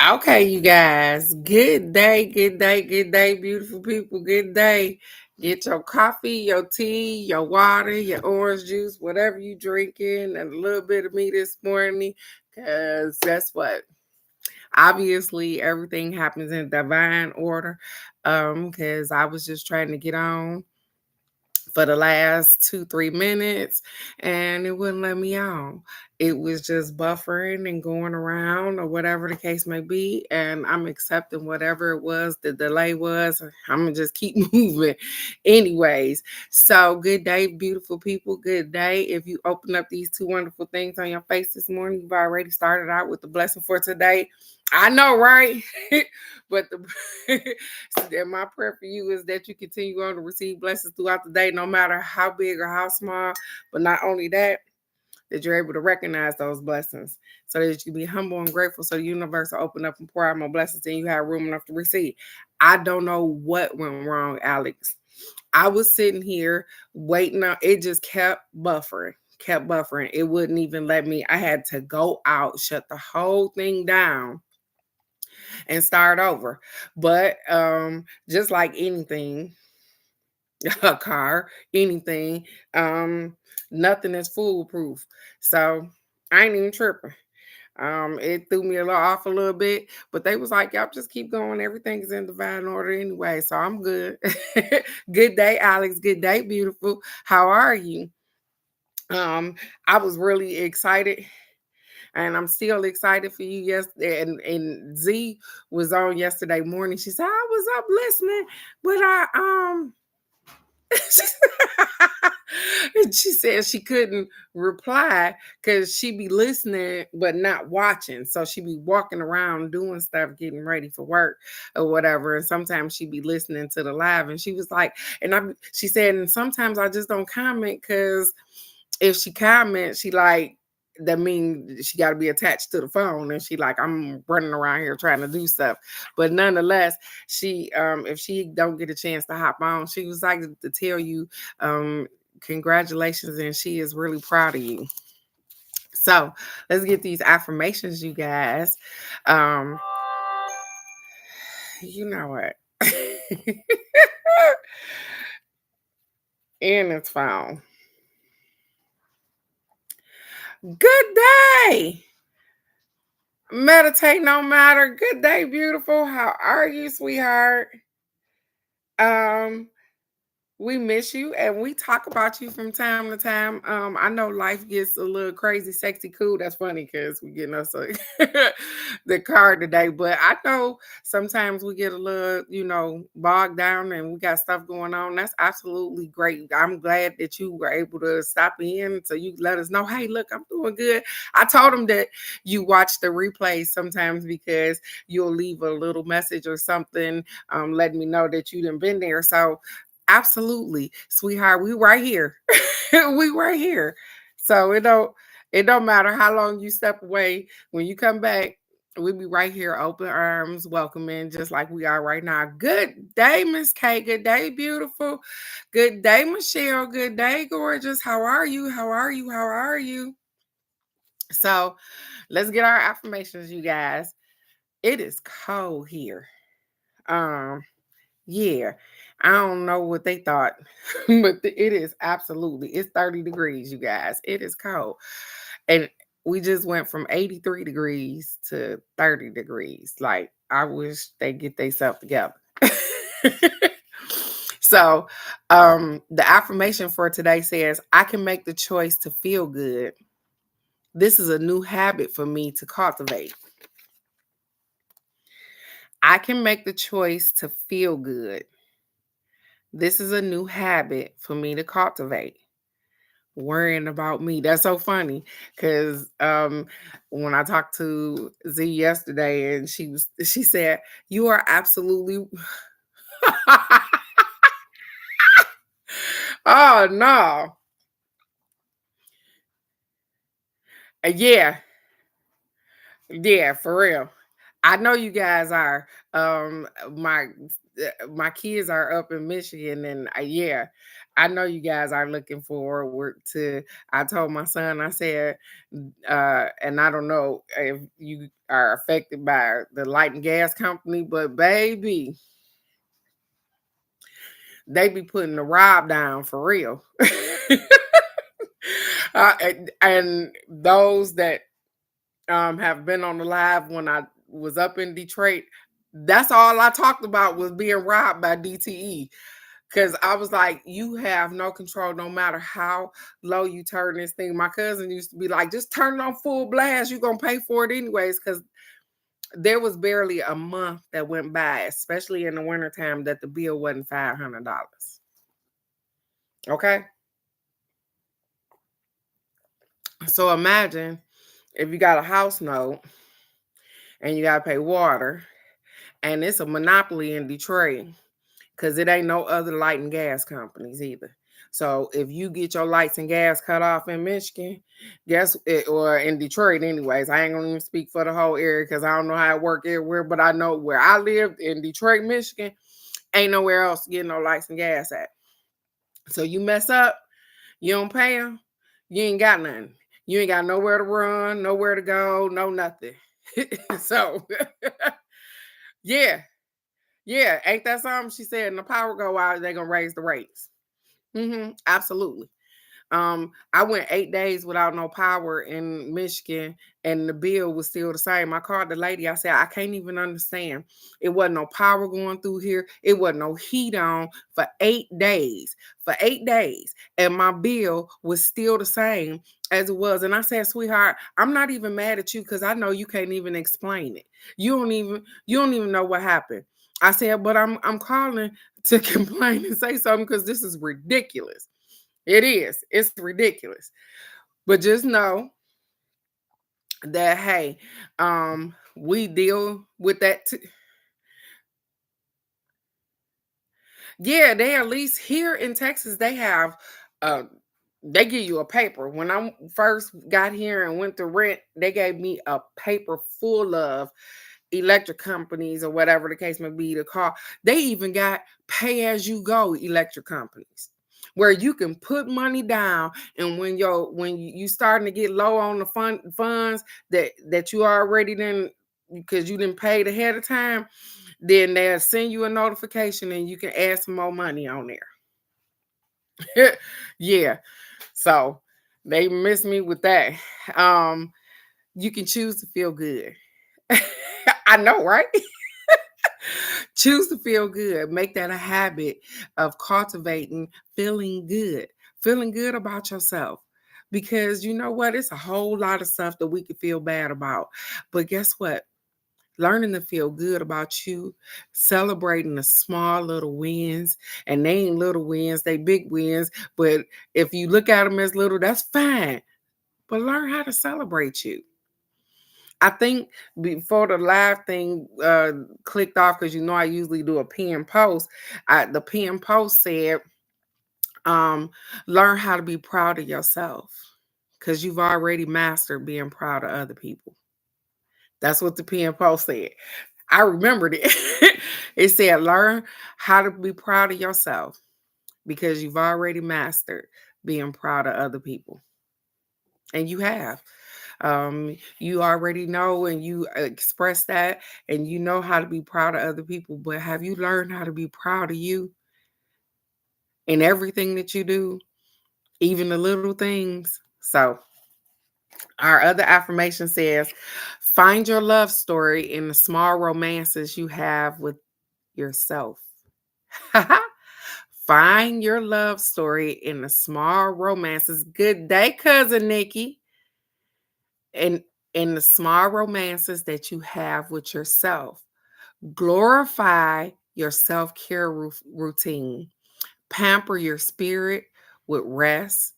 Okay, you guys. Good day, good day, good day, beautiful people. Good day. Get your coffee, your tea, your water, your orange juice, whatever you drinking, and a little bit of me this morning. Cause guess what? Obviously, everything happens in divine order. Because I was just trying to get on for the last 2, 3 minutes and it wouldn't let me on. It was just buffering and going around or whatever the case may be. And I'm accepting whatever it was, the delay was. I'm gonna just keep moving. Anyways, so good day, beautiful people. Good day. If you open up these two wonderful things on your face this morning, you've already started out with the blessing for today. I know, right? But and my prayer for you is that you continue on to receive blessings throughout the day, no matter how big or how small. But not only that, that you're able to recognize those blessings so that you be humble and grateful so the universe will open up and pour out more blessings and you have room enough to receive. I don't know what went wrong, Alex. I was sitting here waiting on it, just kept buffering. It wouldn't even let me. I had to go out, shut the whole thing down and start over. But just like anything, a car, anything, um, nothing is foolproof. So I ain't even tripping. It threw me a little off a little bit, but they was like, y'all just keep going. Everything is in divine order anyway. So I'm good. Good day, Alex. Good day, beautiful. How are you? Um, I was really excited and I'm still excited for you. Yesterday, and Z was on yesterday morning. She said I was up listening, but and she said she couldn't reply because she be listening but not watching. So she be walking around doing stuff, getting ready for work or whatever. And sometimes she be listening to the live. And she was like, she said, and sometimes I just don't comment because if she comments, she like that means she got to be attached to the phone, and she like I'm running around here trying to do stuff. But nonetheless, she if she don't get a chance to hop on, she was like to tell you congratulations, and she is really proud of you. So let's get these affirmations, you guys. Um, you know what? And it's phone. Good day. Meditate no matter. Good day, beautiful. How are you, sweetheart? Um, we miss you and we talk about you from time to time. I know life gets a little crazy, sexy, cool. That's funny because we getting us the card today. But I know sometimes we get a little, bogged down and we got stuff going on. That's absolutely great. I'm glad that you were able to stop in so you let us know, hey, look, I'm doing good. I told them that you watch the replays sometimes because you'll leave a little message or something letting me know that you done been there. So absolutely, sweetheart. We right here. We right here. So it don't matter how long you step away. When you come back, we'll be right here, open arms, welcoming, just like we are right now. Good day, Miss K. Good day, beautiful. Good day, Michelle. Good day, gorgeous. How are you? How are you? How are you? So let's get our affirmations, you guys. It is cold here. Um, yeah, I don't know what they thought, but it is absolutely, it's 30 degrees, you guys. It is cold. And we just went from 83 degrees to 30 degrees. Like, I wish they get themselves together. So, the affirmation for today says, I can make the choice to feel good. This is a new habit for me to cultivate. I can make the choice to feel good. This is a new habit for me to cultivate. Worrying about me. That's so funny because when I talked to Z yesterday and she said, you are absolutely oh no. Yeah. Yeah, for real. I know you guys are. My kids are up in Michigan, and yeah, I know you guys are looking forward to. I told my son, I said, and I don't know if you are affected by the light and gas company, but baby, they be putting the rob down for real. And those that have been on the live when I was up in Detroit, that's all I talked about was being robbed by DTE. Cause I was like, you have no control no matter how low you turn this thing. My cousin used to be like, just turn it on full blast. You're gonna pay for it anyways. Cause there was barely a month that went by, especially in the wintertime, that the bill wasn't $500. Okay. So imagine if you got a house note and you gotta pay water, and it's a monopoly in Detroit because it ain't no other light and gas companies either. So if you get your lights and gas cut off in Michigan, guess it, or in Detroit, anyways. I ain't gonna even speak for the whole area because I don't know how it work everywhere, but I know where I lived in Detroit, Michigan, ain't nowhere else to get no lights and gas at. So you mess up, you don't pay them, you ain't got nothing. You ain't got nowhere to run, nowhere to go, no nothing. So yeah, yeah, ain't that something? She said, and the power go out, they're gonna raise the rates. Absolutely. I went 8 days without no power in Michigan, and the bill was still the same. I called the lady. I said, I can't even understand. It wasn't no power going through here. It wasn't no heat on for 8 days. For 8 days, and my bill was still the same as it was. And I said, sweetheart, I'm not even mad at you because I know you can't even explain it. You don't even know what happened. I said, but I'm calling to complain and say something because this is ridiculous. It is. It's ridiculous. But just know that hey, we deal with that yeah, they at least here in Texas, they have uh they give you a paper. When I first got here and went to rent, they gave me a paper full of electric companies or whatever the case may be to call. They even got pay as you go electric companies where you can put money down, and when you starting to get low on the funds that you already didn't, because you didn't pay ahead of time, then they'll send you a notification and you can add some more money on there. Yeah. So they miss me with that. Um, you can choose to feel good. I know, right? Choose to feel good. Make that a habit of cultivating feeling good about yourself. Because you know what? It's a whole lot of stuff that we could feel bad about. But guess what? Learning to feel good about you, celebrating the small little wins, and they ain't little wins, they big wins. But if you look at them as little, that's fine. But learn how to celebrate you. I think before the live thing clicked off, because you know I usually do a pin post. The pin post said, um, "Learn how to be proud of yourself, because you've already mastered being proud of other people." That's what the pin post said. I remembered it. It said, "Learn how to be proud of yourself, because you've already mastered being proud of other people," and you have. You already know and you express that, and you know how to be proud of other people, but have you learned how to be proud of you in everything that you do, even the little things? So our other affirmation says, find your love story in the small romances you have with yourself. Find your love story in the small romances. Good day, cousin Nikki. And in the small romances that you have with yourself. Glorify your self care routine. Pamper your spirit with rest.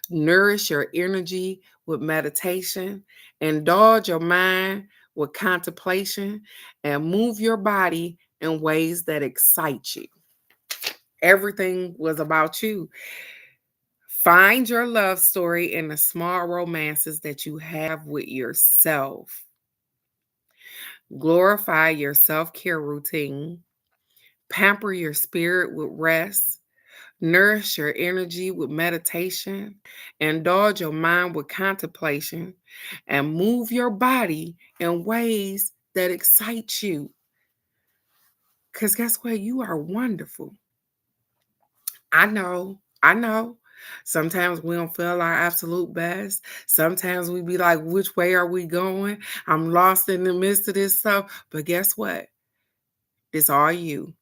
Nourish your energy with meditation. Indulge your mind with contemplation. And move your body in ways that excite you. Everything was about you. Find your love story in the small romances that you have with yourself. glorify your self-care routine, pamper your spirit with rest, nourish your energy with meditation, indulge your mind with contemplation, and move your body in ways that excite you. Because guess what? You are wonderful. I know. I know. Sometimes we don't feel our absolute best. Sometimes we be like, which way are we going? I'm lost in the midst of this stuff. But guess what? It's all you.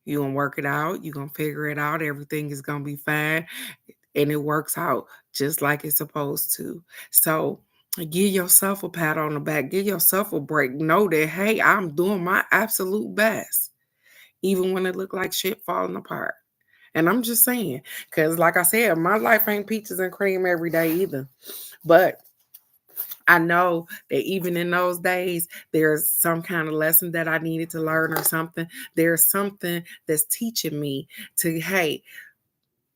You're going to work it out. You're going to figure it out. Everything is going to be fine. And it works out just like it's supposed to. So give yourself a pat on the back. Give yourself a break. Know that, hey, I'm doing my absolute best. Even when it look like shit falling apart. And I'm just saying, because like I said, my life ain't peaches and cream every day either. But I know that even in those days, there's some kind of lesson that I needed to learn or something. There's something that's teaching me to, hey,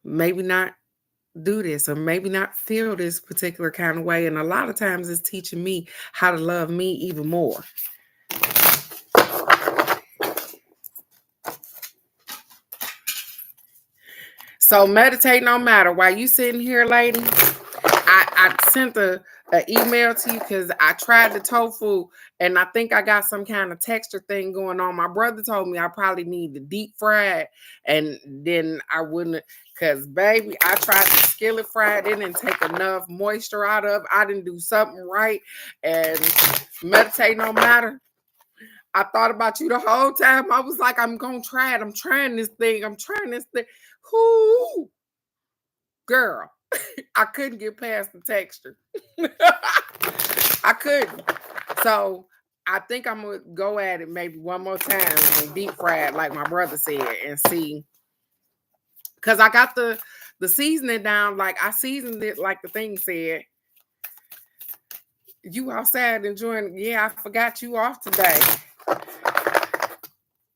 maybe not do this or maybe not feel this particular kind of way. And a lot of times it's teaching me how to love me even more. So meditate no matter. While you sitting here, lady, I sent a email to you because I tried the tofu and I think I got some kind of texture thing going on. My brother told me I probably need the deep fried and then I wouldn't, because baby, I tried the skillet fried. It didn't take enough moisture out of. I didn't do something right. And meditate no matter. I thought about you the whole time. I was like, I'm gonna try it. I'm trying this thing. I'm trying this thing. Whoo, girl. I couldn't get past the texture. I couldn't. So I think I'm gonna go at it maybe one more time and deep fry it like my brother said and see. Cause I got the seasoning down, like I seasoned it like the thing said. You outside enjoying, yeah, I forgot you off today.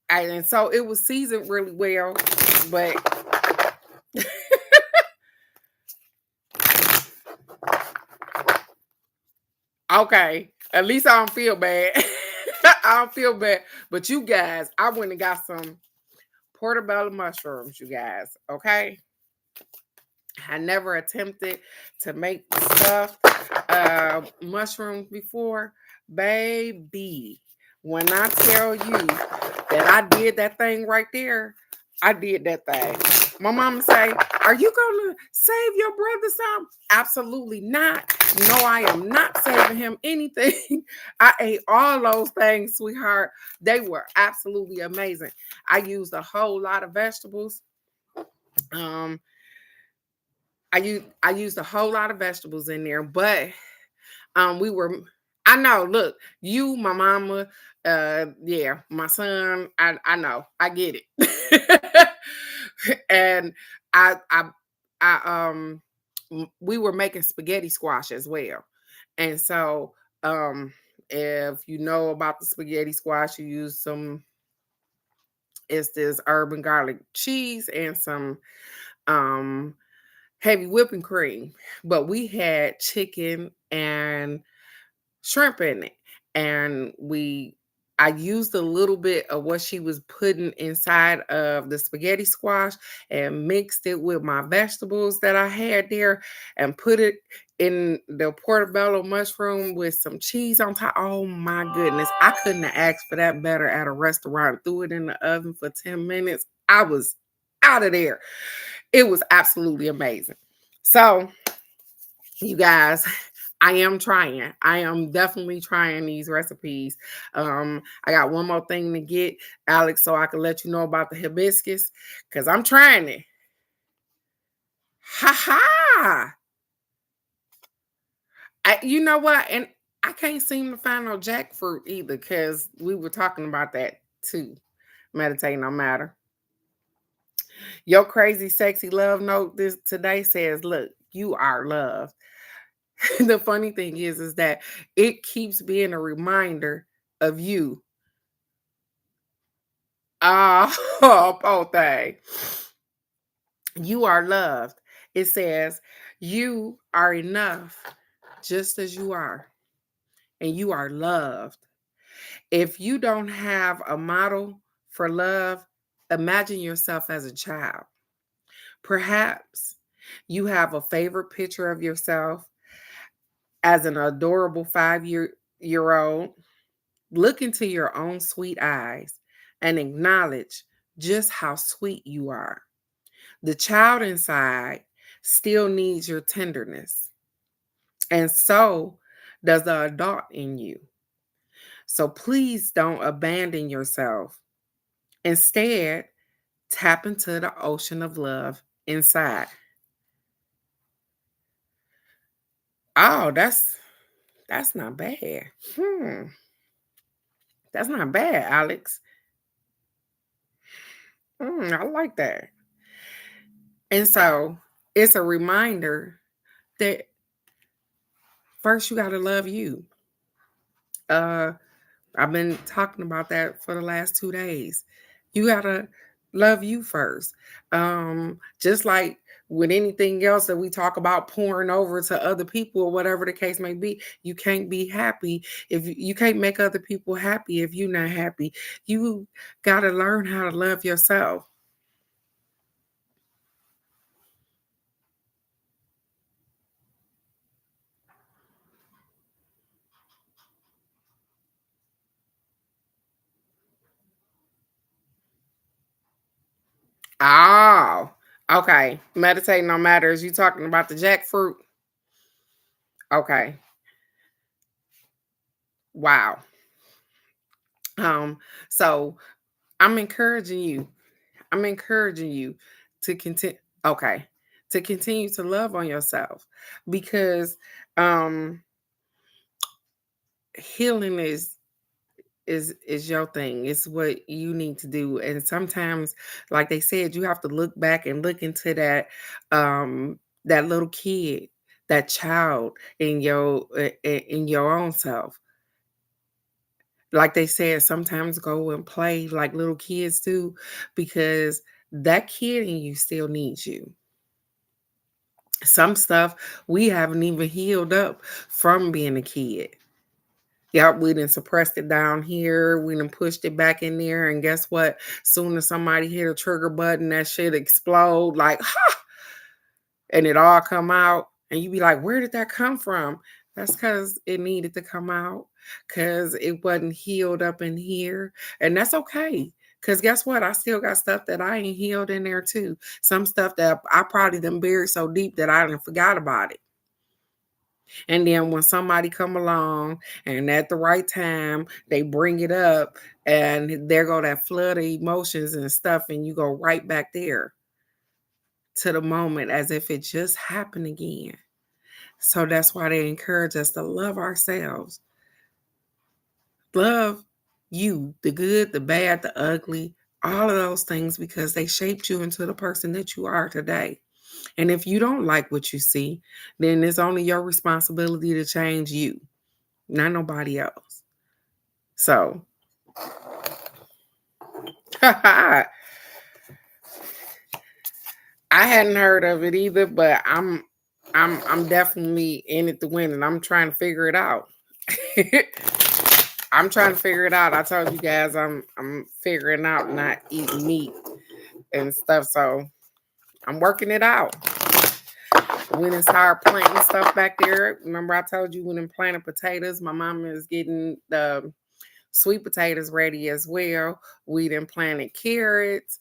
And so it was seasoned really well, but okay. At least I don't feel bad. I don't feel bad. But you guys, I went and got some portobello mushrooms, you guys. Okay. I never attempted to make stuffed mushrooms before. Baby, when I tell you that I did that thing right there, I did that thing. My mama say, are you gonna save your brother some? Absolutely not. No, I am not saving him anything. I ate all those things, sweetheart. They were absolutely amazing. I used a whole lot of vegetables. Um, I used a whole lot of vegetables in there, but we were I know, look, you, my mama, yeah, my son, I know, I get it. And I we were making spaghetti squash as well. And so if you know about the spaghetti squash, you use some it's this herb and garlic cheese and some um heavy whipping cream, but we had chicken and shrimp in it. And I used a little bit of what she was putting inside of the spaghetti squash and mixed it with my vegetables that I had there and put it in the portobello mushroom with some cheese on top. Oh my goodness. I couldn't have asked for that better at a restaurant. Threw it in the oven for 10 minutes. I was out of there. It was absolutely amazing. So, you guys, I am trying. I am definitely trying these recipes. I got one more thing to get, Alex, so I can let you know about the hibiscus because I'm trying it. Ha ha! You know what? And I can't seem to find no jackfruit either because we were talking about that too. Meditate no matter. Your crazy, sexy love note this today says, "Look, you are loved." The funny thing is that it keeps being a reminder of you. Ah, oh, poor thing. You are loved. It says, you are enough just as you are, and you are loved. If you don't have a model for love, imagine yourself as a child. Perhaps you have a favorite picture of yourself as an adorable 5-year old. Look into your own sweet eyes and acknowledge just how sweet you are. The child inside still needs your tenderness, and so does the adult in you. So please don't abandon yourself. Instead, tap into the ocean of love inside. Oh, that's not bad. That's not bad, Alex. I like that. And so it's a reminder that first you got to love you. Uh, I've been talking about that for the last 2 days. You gotta love you first. Just like with anything else that we talk about pouring over to other people or whatever the case may be, you can't be happy if you can't make other people happy if you're not happy. You gotta learn how to love yourself. Oh, okay. Meditating on matters. You talking about the jackfruit? Okay. Wow. Um, so I'm encouraging you. I'm encouraging you to continue. Okay, to continue to love on yourself because um healing is your thing. It's what you need to do. And sometimes, like they said, you have to look back and look into that little kid, that child in your own self. Like they said, sometimes go and play like little kids do because that kid in you still needs you. Some stuff we haven't even healed up from being a kid. Yep, we done suppressed it down here. We done pushed it back in there. And guess what? Soon as somebody hit a trigger button, that shit explode like, ha! And it all come out. And you be like, where did that come from? That's because it needed to come out because it wasn't healed up in here. And that's okay. Because guess what? I still got stuff that I ain't healed in there too. Some stuff that I probably done buried so deep that I done forgot about it. And then when somebody come along and at the right time, they bring it up and there go that flood of emotions and stuff, and you go right back there to the moment as if it just happened again. So that's why they encourage us to love ourselves. Love you, the good, the bad, the ugly, all of those things because they shaped you into the person that you are today. And if you don't like what you see, then it's only your responsibility to change you, not nobody else. So, I hadn't heard of it either, but I'm definitely in it to win, and I'm trying to figure it out. I'm trying to figure it out. I told you guys I'm figuring out not eating meat and stuff, so I'm working it out. Went and started planting stuff back there. Remember, I told you when I'm planting potatoes. My mom is getting the sweet potatoes ready as well. We then planted carrots,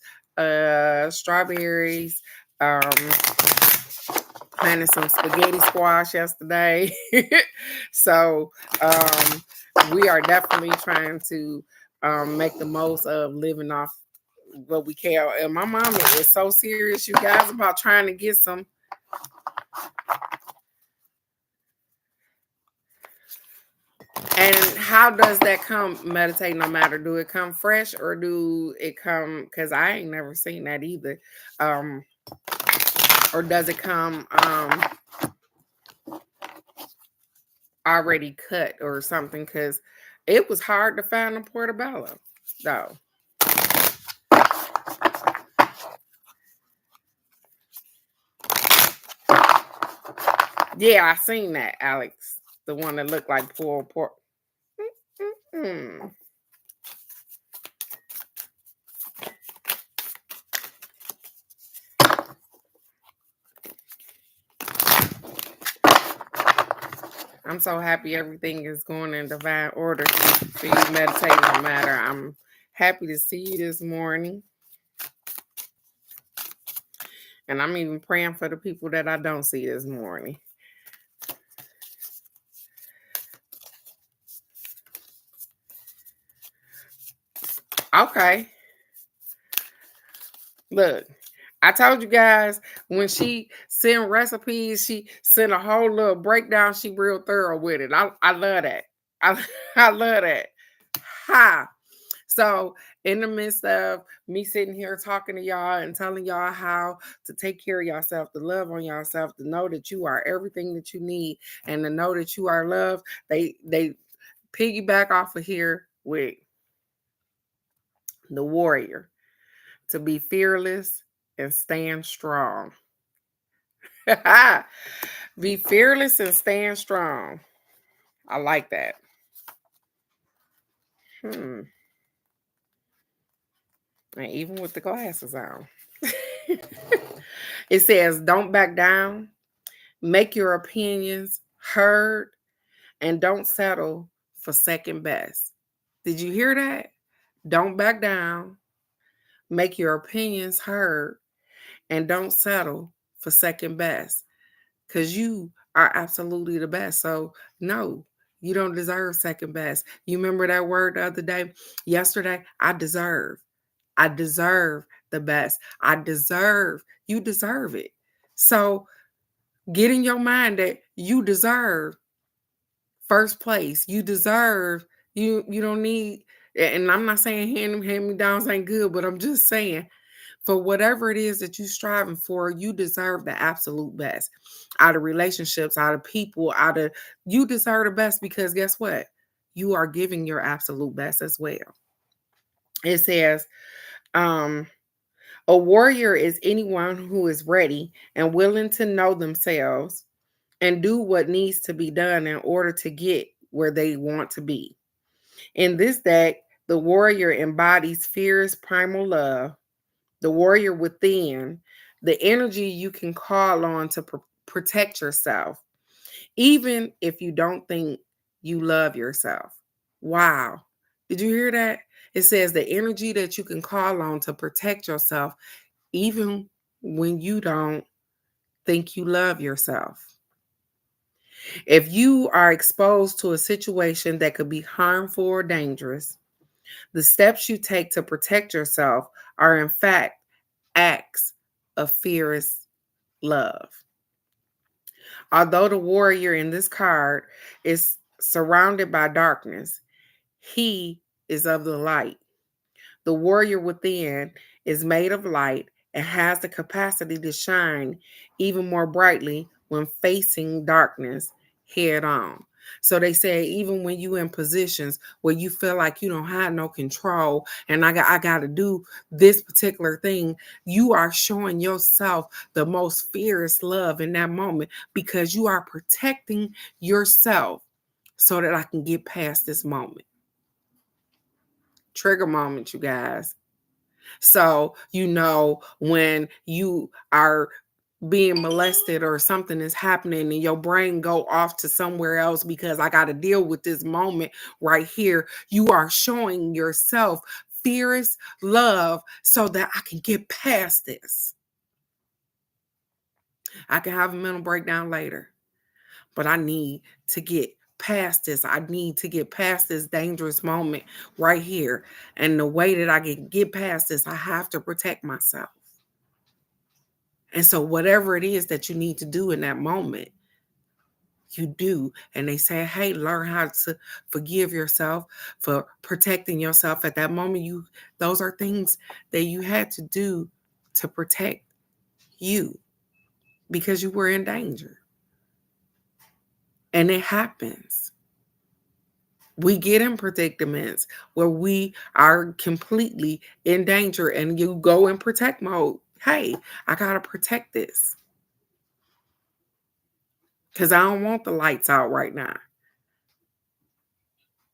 strawberries, um, planted some spaghetti squash yesterday. So we are definitely trying to make the most of living off what we can. And my mama is so serious, you guys, about trying to get some. And how does that come? Meditate no matter. Do it come fresh or do it come? Because I ain't never seen that either. Um, or does it come already cut or something? Because it was hard to find a portobello, though. Yeah, I seen that, Alex. The one that looked like pulled pork. Hmm. I'm so happy everything is going in divine order for you meditating on matter. I'm happy to see you this morning. And I'm even praying for the people that I don't see this morning. Okay. Look, I told you guys when she send recipes, she sent a whole little breakdown. She real thorough with it. I love that. I, I love that. Ha. So, in the midst of me sitting here talking to y'all and telling y'all how to take care of yourself, to love on yourself, to know that you are everything that you need, and to know that you are loved, they piggyback off of here with the warrior to be fearless and stand strong. Be fearless and stand strong. I like that. And even with the glasses on. It says, don't back down, make your opinions heard, and don't settle for second best. Did you hear that? Don't back down, make your opinions heard, and don't settle for second best. Because you are absolutely the best. So, no, you don't deserve second best. You remember that word the other day? Yesterday, I deserve. I deserve the best. You deserve it. So, get in your mind that you deserve first place. You deserve, you don't need, and I'm not saying hand me downs ain't good, but I'm just saying for whatever it is that you're striving for, you deserve the absolute best out of relationships, out of people, you deserve the best because guess what? You are giving your absolute best as well. It says, a warrior is anyone who is ready and willing to know themselves and do what needs to be done in order to get where they want to be. In this deck, the warrior embodies fierce primal love, the warrior within, the energy you can call on to protect yourself, even if you don't think you love yourself. Wow. Did you hear that? It says the energy that you can call on to protect yourself, even when you don't think you love yourself. If you are exposed to a situation that could be harmful or dangerous, the steps you take to protect yourself are, in fact, acts of fierce love. Although the warrior in this card is surrounded by darkness, he is of the light. The warrior within is made of light and has the capacity to shine even more brightly when facing darkness head on. So they say even when you in positions where you feel like you don't have no control and I got to do this particular thing, you are showing yourself the most fierce love in that moment because you are protecting yourself so that I can get past this moment. Trigger moment, you guys. So, when you are being molested or something is happening and your brain go off to somewhere else because I got to deal with this moment right here, you are showing yourself fierce love so that I can get past this. I can have a mental breakdown later, but I need to get past this. I need to get past this dangerous moment right here. And the way that I can get past this, I have to protect myself. And so whatever it is that you need to do in that moment, you do. And they say, hey, learn how to forgive yourself for protecting yourself at that moment. Those are things that you had to do to protect you because you were in danger. And it happens. We get in predicaments where we are completely in danger and you go in protect mode. Hey, I got to protect this because I don't want the lights out right now.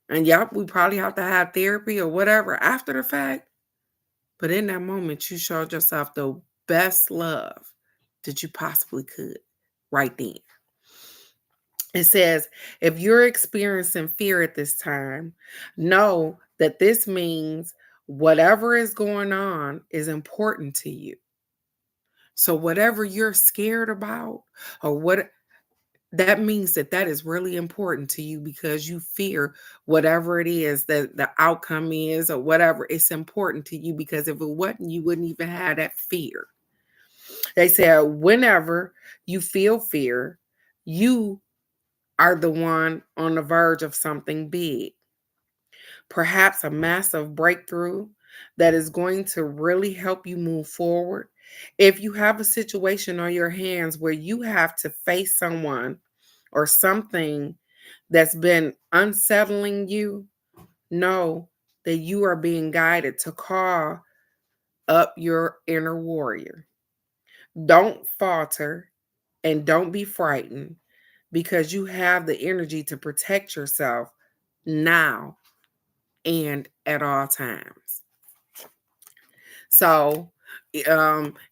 And yep, we probably have to have therapy or whatever after the fact. But in that moment, you showed yourself the best love that you possibly could right then. It says, if you're experiencing fear at this time, know that this means whatever is going on is important to you. So, whatever you're scared about, or what that means that that is really important to you because you fear whatever it is that the outcome is, or whatever, it's important to you because if it wasn't, you wouldn't even have that fear. They said, whenever you feel fear, you are the one on the verge of something big, perhaps a massive breakthrough that is going to really help you move forward. If you have a situation on your hands where you have to face someone or something that's been unsettling you, know that you are being guided to call up your inner warrior. Don't falter and don't be frightened because you have the energy to protect yourself now and at all times. So,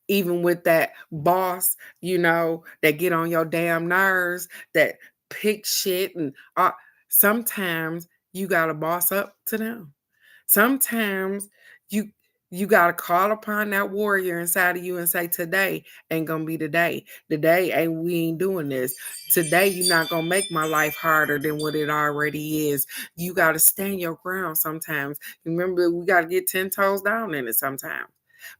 even with that boss, that get on your damn nerves, that pick shit, and sometimes you gotta boss up to them. Sometimes you you gotta call upon that warrior inside of you and say, today ain't gonna be the day. Today ain't we ain't doing this. Today you're not gonna make my life harder than what it already is. You gotta stand your ground sometimes. Remember, we gotta get 10 toes down in it sometimes.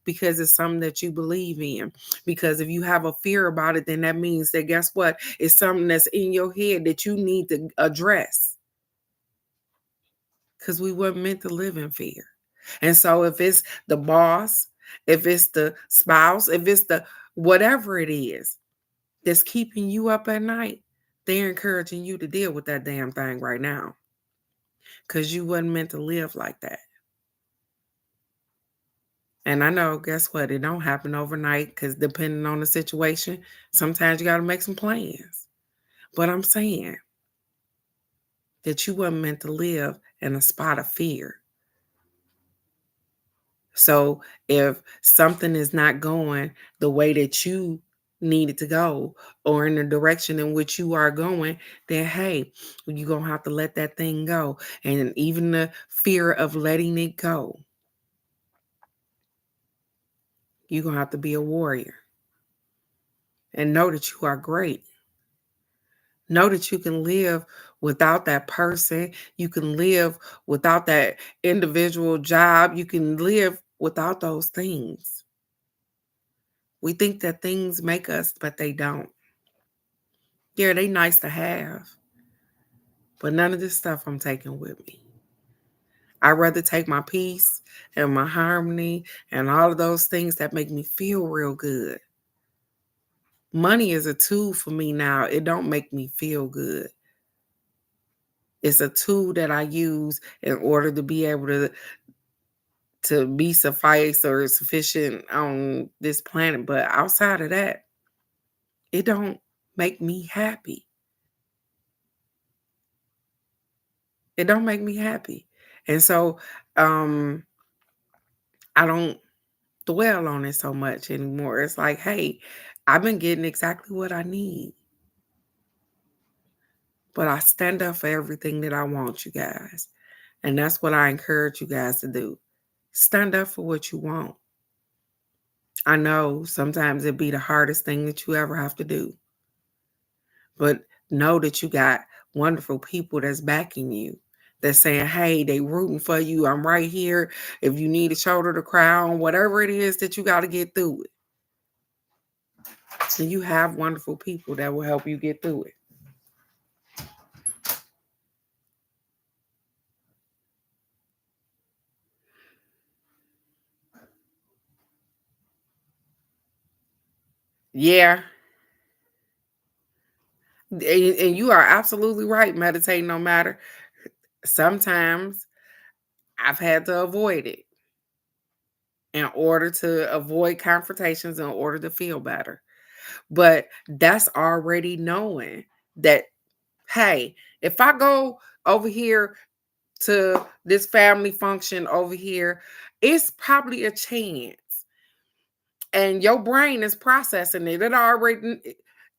Because it's something that you believe in. Because if you have a fear about it, then that means that guess what? It's something that's in your head that you need to address. Because we weren't meant to live in fear. And so if it's the boss, if it's the spouse, if it's the whatever it is that's keeping you up at night, they're encouraging you to deal with that damn thing right now. Because you wasn't meant to live like that. And I know, guess what? It don't happen overnight because depending on the situation, sometimes you got to make some plans. But I'm saying that you weren't meant to live in a spot of fear. So if something is not going the way that you need it to go or in the direction in which you are going, then hey, you're going to have to let that thing go. And even the fear of letting it go, you're going to have to be a warrior and know that you are great. Know that you can live without that person. You can live without that individual job. You can live without those things. We think that things make us, but they don't. Yeah, they nice to have, but none of this stuff I'm taking with me. I'd rather take my peace and my harmony and all of those things that make me feel real good. Money is a tool for me now. It don't make me feel good. It's a tool that I use in order to be able to be suffice or sufficient on this planet. But outside of that, it don't make me happy. It don't make me happy. And so I don't dwell on it so much anymore. It's like, hey, I've been getting exactly what I need. But I stand up for everything that I want, you guys. And that's what I encourage you guys to do. Stand up for what you want. I know sometimes it'd be the hardest thing that you ever have to do. But know that you got wonderful people that's backing you. That's saying, hey, they rooting for you. I'm right here. If you need a shoulder to cry on, whatever it is that you got to get through it. And you have wonderful people that will help you get through it. Yeah. And you are absolutely right. Meditate no matter. Sometimes I've had to avoid it in order to avoid confrontations, in order to feel better. But that's already knowing that, hey, if I go over here to this family function over here, it's probably a chance. And your brain is processing it.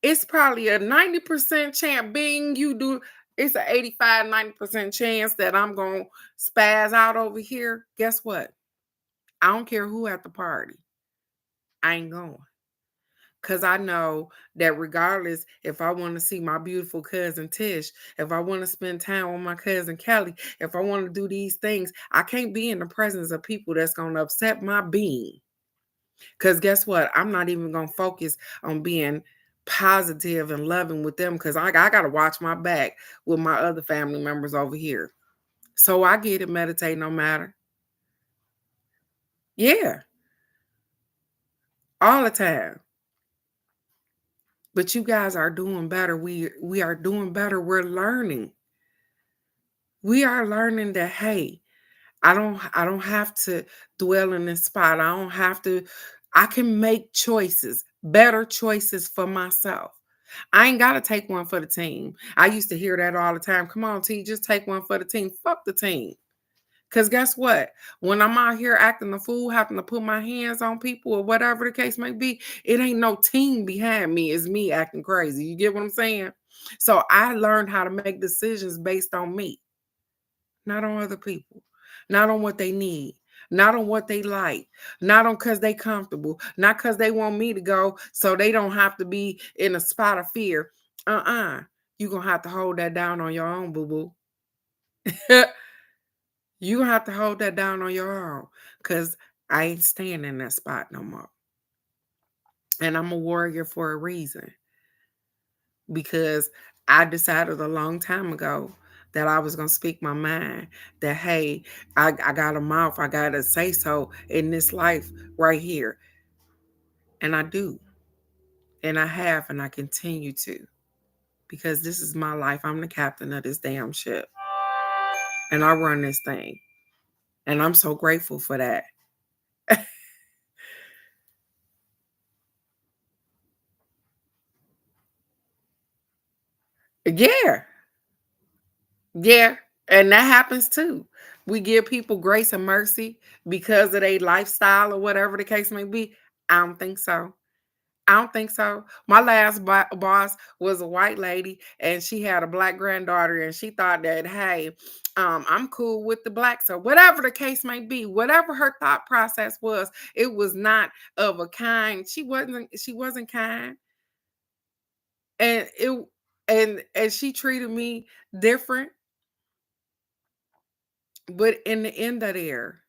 It's probably a 90% chance being you do. It's an 85-90% chance that I'm going to spaz out over here. Guess what? I don't care who at the party. I ain't going. Because I know that regardless, if I want to see my beautiful cousin Tish, if I want to spend time with my cousin Kelly, if I want to do these things, I can't be in the presence of people that's going to upset my being. Because guess what? I'm not even going to focus on being positive and loving with them because I got to watch my back with my other family members over here. So I get it, meditate no matter. Yeah, all the time. But you guys are doing better. We are doing better. We're learning. We are learning that, hey, I don't have to dwell in this spot. I can make choices, better choices for myself. I ain't gotta take one for the team. I used to hear that all the time. Come on, T, just take one for the team. Fuck the team. Cause guess what? When I'm out here acting a fool, having to put my hands on people or whatever the case may be, it ain't no team behind me. It's me acting crazy. You get what I'm saying? So I learned how to make decisions based on me, not on other people, not on what they need, not on what they like, not on because they comfortable, not because they want me to go so they don't have to be in a spot of fear. You're going to have to hold that down on your own, boo-boo. You have to hold that down on your own because I ain't staying in that spot no more. And I'm a warrior for a reason because I decided a long time ago that I was going to speak my mind, that, hey, I got a mouth, I got to say so in this life right here. And I do. And I have, and I continue to because this is my life. I'm the captain of this damn ship. And I run this thing. And I'm so grateful for that. Yeah. Yeah. And that happens too. We give people grace and mercy because of their lifestyle or whatever the case may be. I don't think so. I don't think so. My last boss was a white lady and she had a black granddaughter and she thought that, hey, I'm cool with the blacks or whatever the case may be, whatever her thought process was, it was not of a kind. She wasn't kind. And and she treated me different. But in the end of there,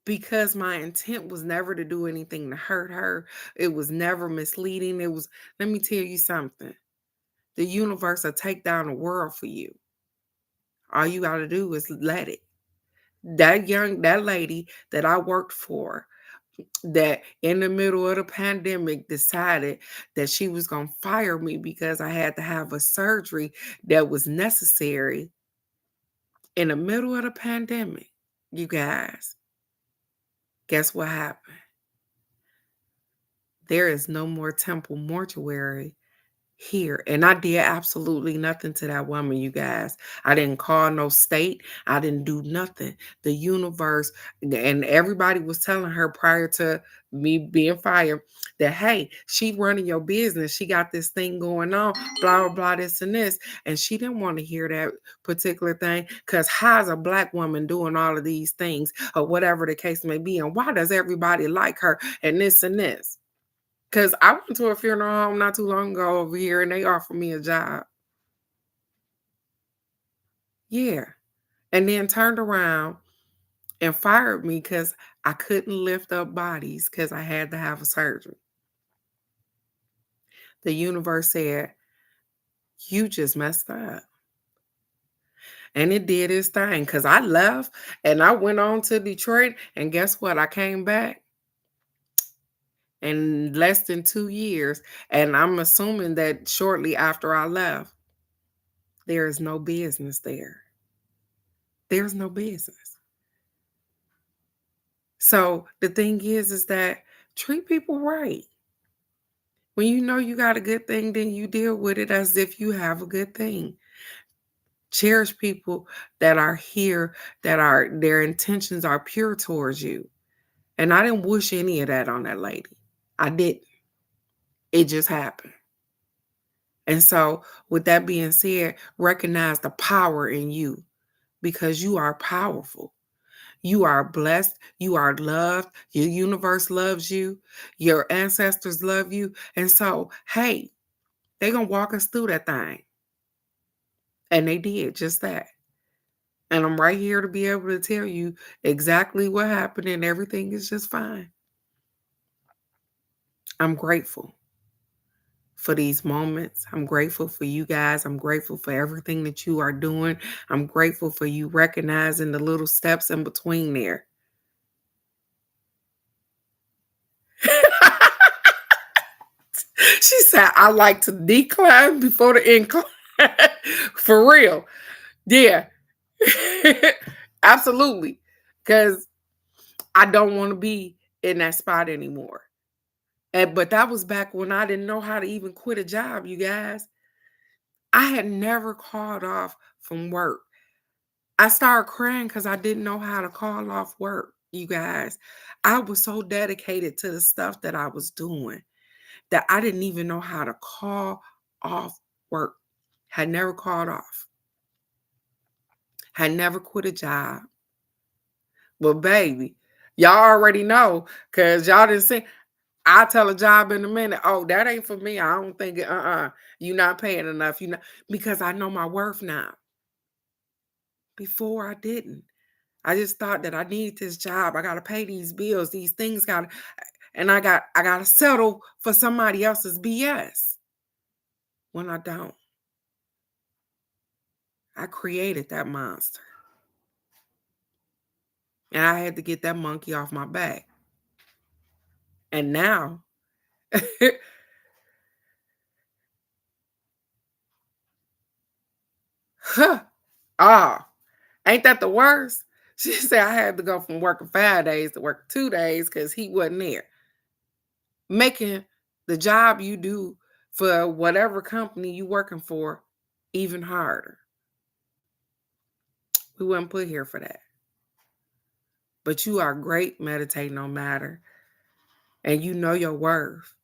because my intent was never to do anything to hurt her, it was never misleading. Let me tell you something. The universe will take down the world for you. All you got to do is let it. That lady that I worked for, that in the middle of the pandemic decided that she was going to fire me because I had to have a surgery that was necessary in the middle of the pandemic. You guys, guess what happened? There is no more Temple Mortuary here. And I did absolutely nothing to that woman, you guys. I didn't call no state. I didn't do nothing. The universe and everybody was telling her prior to me being fired that, hey, she running your business. She got this thing going on, blah, blah, blah, this and this. And she didn't want to hear that particular thing because how's a black woman doing all of these things or whatever the case may be? And why does everybody like her and this and this? Because I went to a funeral home not too long ago over here and they offered me a job. Yeah. And then turned around and fired me because I couldn't lift up bodies because I had to have a surgery. The universe said, you just messed up. And it did its thing because I left and I went on to Detroit. And guess what? I came back in less than 2 years. And I'm assuming that shortly after I left, there is no business there. There's no business. So the thing is that treat people right. When you know you got a good thing, then you deal with it as if you have a good thing. Cherish people that are here, that are their intentions are pure towards you. And I didn't wish any of that on that lady. I didn't. It just happened. And so, with that being said, recognize the power in you because you are powerful. You are blessed. You are loved. Your universe loves you. Your ancestors love you. And so, hey, they're going to walk us through that thing. And they did just that. And I'm right here to be able to tell you exactly what happened, and everything is just fine. I'm grateful for these moments. I'm grateful for you guys. I'm grateful for everything that you are doing. I'm grateful for you recognizing the little steps in between there. She said, I like to decline before the incline. For real. Yeah. Absolutely. Because I don't want to be in that spot anymore. But that was back when I didn't know how to even quit a job, you guys. I had never called off from work. I started crying because I didn't know how to call off work, you guys. I was so dedicated to the stuff that I was doing that I didn't even know how to call off work. Had never called off. Had never quit a job. But baby, y'all already know because y'all didn't see. I'll tell a job in a minute. Oh, that ain't for me. I don't think it. You're not paying enough. You know, because I know my worth now. Before I didn't. I just thought that I need this job. I gotta pay these bills. These things gotta, and I gotta settle for somebody else's BS. When I don't, I created that monster, and I had to get that monkey off my back. And now, huh, ah, ain't that the worst? She said I had to go from working 5 days to working 2 days because he wasn't there. Making the job you do for whatever company you working for even harder. We weren't put here for that. But you are great meditating no matter. And you know your worth.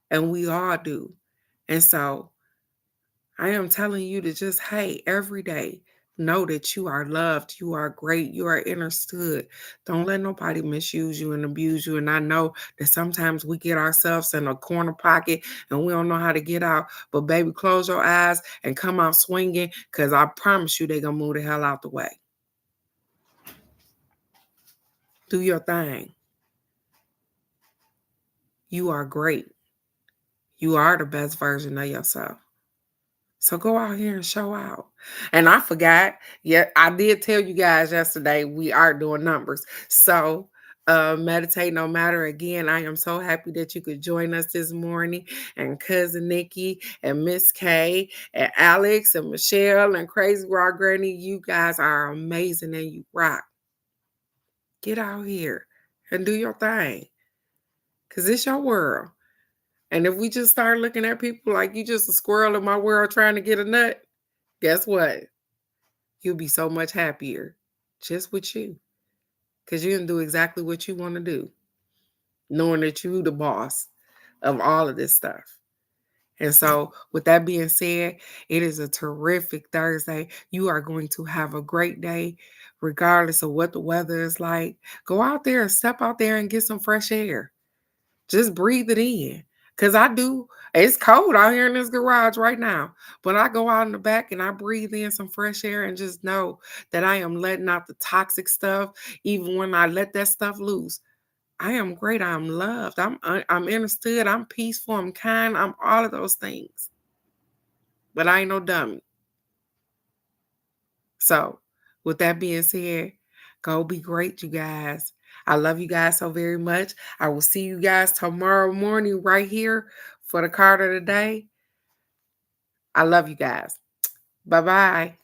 And we all do. And so I am telling you to just, hey, every day, know that you are loved, you are great, you are understood. Don't let nobody misuse you and abuse you. And I know that sometimes we get ourselves in a corner pocket and we don't know how to get out. But baby, close your eyes and come out swinging because I promise you they're going to move the hell out the way. Do your thing. You are great. You are the best version of yourself. So go out here and show out. And I forgot, yeah, I did tell you guys yesterday we are doing numbers. So meditate no matter. Again, I am so happy that you could join us this morning. And cousin Nikki and Miss K and Alex and Michelle and Crazy Rock Granny, you guys are amazing and you rock. Get out here and do your thing. Cause it's your world. And if we just start looking at people like you just a squirrel in my world trying to get a nut, guess what? You'll be so much happier just with you. Because you can do exactly what you want to do, knowing that you the boss of all of this stuff. And so, with that being said, it is a terrific Thursday. You are going to have a great day, regardless of what the weather is like. Go out there and step out there and get some fresh air. Just breathe it in. Cause I do. It's cold out here in this garage right now. But I go out in the back and I breathe in some fresh air and just know that I am letting out the toxic stuff. Even when I let that stuff loose, I am great. I'm loved. I'm understood. I'm peaceful. I'm kind. I'm all of those things. But I ain't no dummy. So, with that being said, go be great, you guys. I love you guys so very much. I will see you guys tomorrow morning right here for the card of the day. I love you guys. Bye bye.